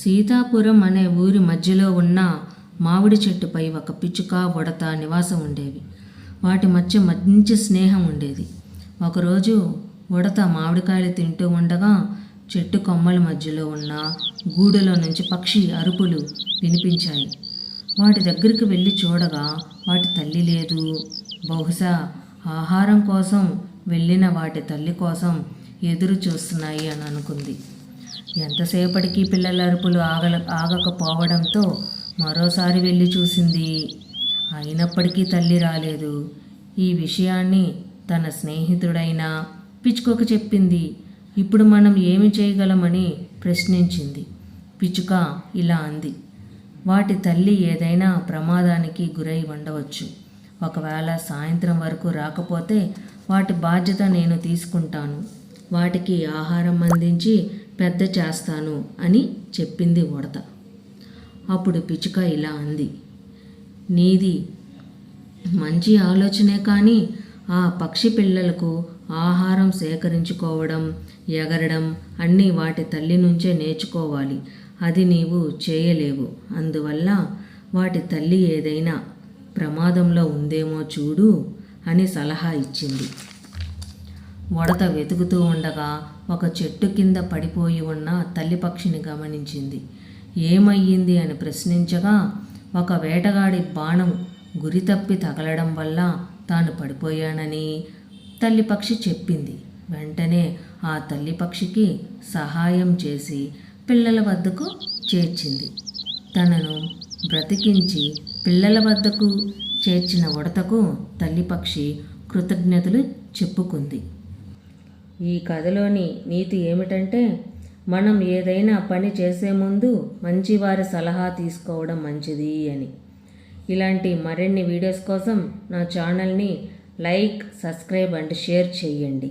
సీతాపురం అనే ఊరి మధ్యలో ఉన్న మామిడి చెట్టుపై ఒక పిచ్చుక ఉడత నివాసం ఉండేవి. వాటి మధ్య మంచి స్నేహం ఉండేది. ఒకరోజు ఉడత మామిడికాయలు తింటూ ఉండగా చెట్టు కొమ్మల మధ్యలో ఉన్న గూడులో నుంచి పక్షి అరుపులు వినిపించాయి. వాటి దగ్గరికి వెళ్ళి చూడగా వాటి తల్లి లేదు. బహుశా ఆహారం కోసం వెళ్ళిన వాటి తల్లి కోసం ఎదురు చూస్తున్నాయి అని అనుకుంది. ఎంతసేపటికి పిల్లల అరుపులు ఆగకపోవడంతో మరోసారి వెళ్ళి చూసింది. అయినప్పటికీ తల్లి రాలేదు. ఈ విషయాన్ని తన స్నేహితుడైన పిచ్చుకకు చెప్పింది. ఇప్పుడు మనం ఏమి చేయగలమని ప్రశ్నించింది. పిచ్చుక ఇలా అంది, వాటి తల్లి ఏదైనా ప్రమాదానికి గురై ఉండవచ్చు. ఒకవేళ సాయంత్రం వరకు రాకపోతే వాటి బాధ్యత నేను తీసుకుంటాను. వాటికి ఆహారం అందించి పెద్ద చేస్తాను అని చెప్పింది ఉడత. అప్పుడు పిచ్చుక ఇలా అంది, నీది మంచి ఆలోచనే, కానీ ఆ పక్షి పిల్లలకు ఆహారం సేకరించుకోవడం, ఎగరడం అన్నీ వాటి తల్లి నుంచే నేర్చుకోవాలి. అది నీవు చేయలేవు. అందువల్ల వాటి తల్లి ఏదైనా ప్రమాదంలో ఉందేమో చూడు అని సలహా ఇచ్చింది. ఉడత వెతుకుతూ ఉండగా ఒక చెట్టు కింద పడిపోయి ఉన్న తల్లి పక్షిని గమనించింది. ఏమయ్యింది అని ప్రశ్నించగా ఒక వేటగాడి బాణం గురి తప్పి తగలడం వల్ల తాను పడిపోయానని తల్లి పక్షి చెప్పింది. వెంటనే ఆ తల్లి పక్షికి సహాయం చేసి పిల్లల వద్దకు చేర్చింది. తనను బ్రతికించి పిల్లల వద్దకు చేర్చిన ఉడతకు తల్లి పక్షి కృతజ్ఞతలు చెప్పుకుంది. ఈ కథలోని నీతి ఏమిటంటే, మనం ఏదైనా పని చేసే ముందు మంచివారి సలహా తీసుకోవడం మంచిది అని. ఇలాంటి మరిన్ని వీడియోస్ కోసం నా ఛానల్ని లైక్, సబ్స్క్రైబ్ అండ్ షేర్ చేయండి.